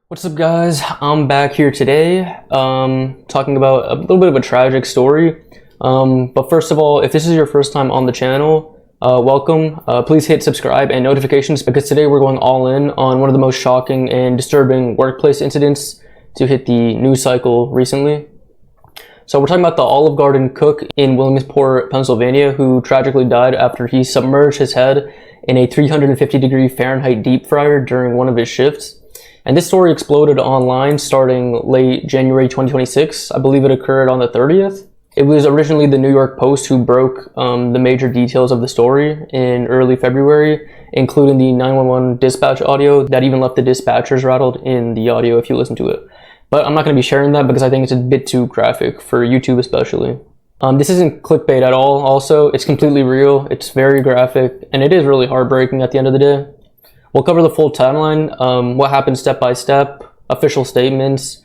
What's up, guys? I'm back here today talking about a little bit of a tragic story. But first of all, if this is your first time on the channel, welcome. Please hit subscribe and notifications because today we're going all in on one of the most shocking and disturbing workplace incidents to hit the news cycle recently. So we're talking about the Olive Garden cook in Williamsport, Pennsylvania, who tragically died after he submerged his head in a 350-degree Fahrenheit deep fryer during one of his shifts. And this story exploded online starting late January 2026. I believe it occurred on the 30th. It was originally the New York Post who broke the major details of the story in early February, including the 911 dispatch audio that even left the dispatchers rattled in the audio if you listen to it. But I'm not going to be sharing that because I think it's a bit too graphic for YouTube especially. This isn't clickbait at all also. It's completely real, it's very graphic, and it is really heartbreaking at the end of the day. We'll cover the full timeline, what happened step by step, official statements,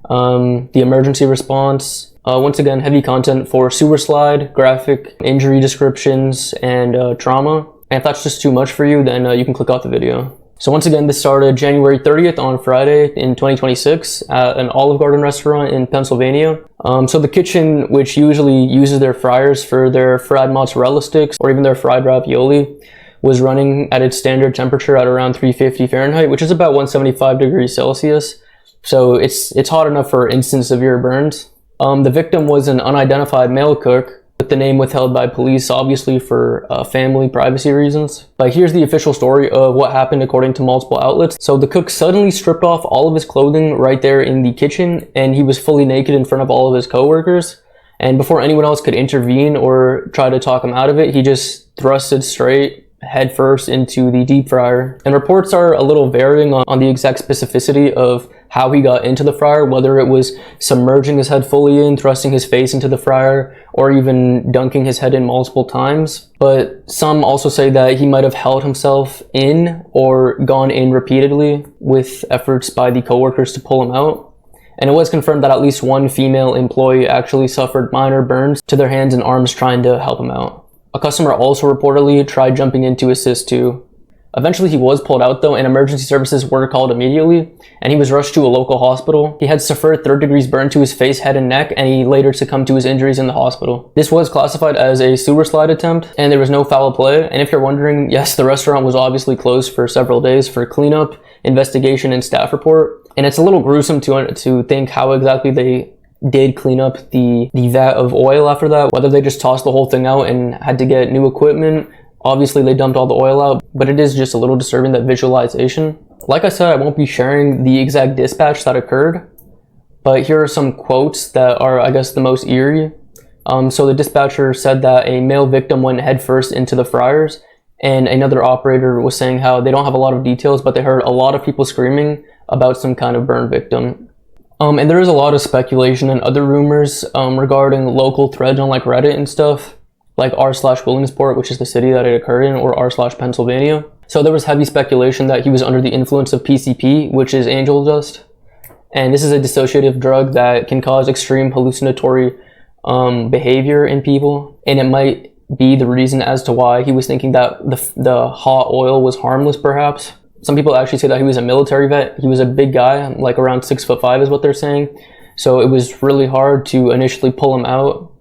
the emergency response. Once again, heavy content for sewer slide, graphic injury descriptions, and trauma. And if that's just too much for you, then you can click off the video. So once again, this started January 30th on Friday in 2026 at an Olive Garden restaurant in Pennsylvania. So the kitchen, which usually uses their fryers for their fried mozzarella sticks or even their fried ravioli, was running at its standard temperature at around 350 Fahrenheit, which is about 175 degrees Celsius. So it's hot enough for instant severe burns. The victim was an unidentified male cook, with the name withheld by police, obviously for family privacy reasons. But here's the official story of what happened according to multiple outlets. So the cook suddenly stripped off all of his clothing right there in the kitchen, and he was fully naked in front of all of his coworkers. And before anyone else could intervene or try to talk him out of it, he just thrusted straight head first into the deep fryer. And reports are a little varying on the exact specificity of how he got into the fryer, whether it was submerging his head fully in, thrusting his face into the fryer, or even dunking his head in multiple times. But some also say that he might have held himself in or gone in repeatedly with efforts by the coworkers to pull him out. And it was confirmed that at least one female employee actually suffered minor burns to their hands and arms trying to help him out. A customer also reportedly tried jumping in to assist too. Eventually he was pulled out though, and emergency services were called immediately, and he was rushed to a local hospital. He had suffered 3rd degree burn to his face, head, and neck, and he later succumbed to his injuries in the hospital. This was classified as a sewer slide attempt, and there was no foul play. And if you're wondering, yes, the restaurant was obviously closed for several days for cleanup, investigation, and staff report. And it's a little gruesome to think how exactly they did clean up the vat of oil after that, whether they just tossed the whole thing out and had to get new equipment. Obviously they dumped all the oil out, but it is just a little disturbing, that visualization. Like I said, I won't be sharing the exact dispatch that occurred, but here are some quotes that are, I guess, the most eerie. So the dispatcher said that a male victim went headfirst into the fryers, and another operator was saying how they don't have a lot of details, but they heard a lot of people screaming about some kind of burn victim. And there is a lot of speculation and other rumors regarding local threads on like Reddit and stuff, like r/Williamsport, which is the city that it occurred in, or r/Pennsylvania. So there was heavy speculation that he was under the influence of PCP, which is angel dust. And this is a dissociative drug that can cause extreme hallucinatory behavior in people. And it might be the reason as to why he was thinking that the hot oil was harmless, perhaps. Some people actually say that he was a military vet. He was a big guy, like around 6'5" is what they're saying. So it was really hard to initially pull him out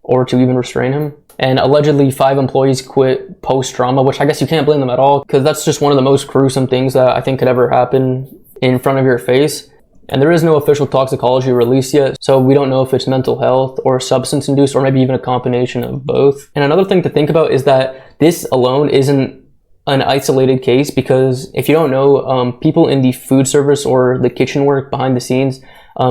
or to even restrain him. And allegedly 5 employees quit post-trauma, which I guess you can't blame them at all, because that's just one of the most gruesome things that I think could ever happen in front of your face. And there is no official toxicology released yet, so we don't know if it's mental health or substance induced or maybe even a combination of both. And another thing to think about is that this alone isn't an isolated case, because if you don't know, people in the food service or the kitchen work behind the scenes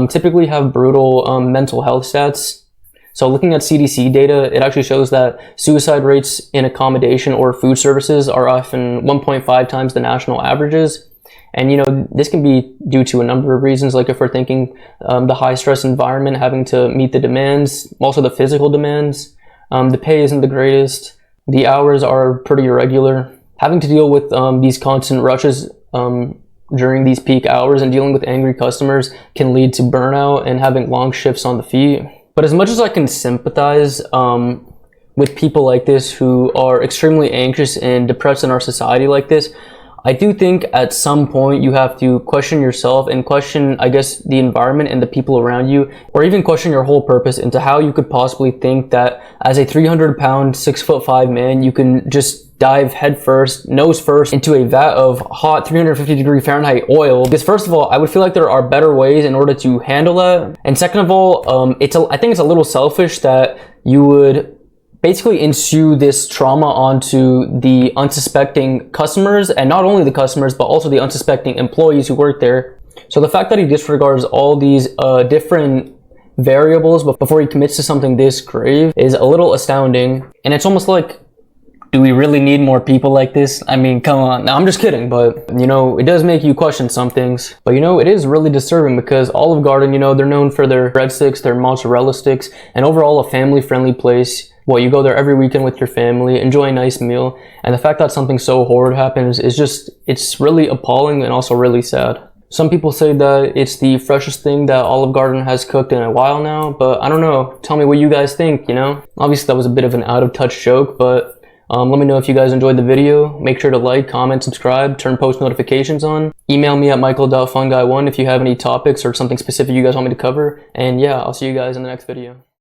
typically have brutal mental health stats. So looking at CDC data, it actually shows that suicide rates in accommodation or food services are often 1.5 times the national averages. And you know, this can be due to a number of reasons, like if we're thinking the high stress environment, having to meet the demands, also the physical demands, the pay isn't the greatest, the hours are pretty irregular. Having to deal with these constant rushes during these peak hours and dealing with angry customers can lead to burnout and having long shifts on the feet. But as much as I can sympathize with people like this who are extremely anxious and depressed in our society like this, I do think at some point you have to question yourself and question, I guess, the environment and the people around you, or even question your whole purpose into how you could possibly think that as a 300-pound, 6'5" man, you can just dive head first, nose first, into a vat of hot 350-degree Fahrenheit oil. Because first of all, I would feel like there are better ways in order to handle that. And second of all, I think it's a little selfish that you would basically ensue this trauma onto the unsuspecting customers, and not only the customers, but also the unsuspecting employees who work there. So the fact that he disregards all these different variables before he commits to something this grave is a little astounding. And it's almost like, do we really need more people like this? I mean, come on. Now, I'm just kidding, but, you know, it does make you question some things. But, you know, it is really disturbing because Olive Garden, you know, they're known for their breadsticks, their mozzarella sticks, and overall a family-friendly place. Well, you go there every weekend with your family, enjoy a nice meal, and the fact that something so horrid happens is just, it's really appalling and also really sad. Some people say that it's the freshest thing that Olive Garden has cooked in a while now, but I don't know. Tell me what you guys think, you know? Obviously, that was a bit of an out-of-touch joke, but let me know if you guys enjoyed the video. Make sure to like, comment, subscribe, turn post notifications on. Email me at michael.funguy1 if you have any topics or something specific you guys want me to cover. And yeah, I'll see you guys in the next video.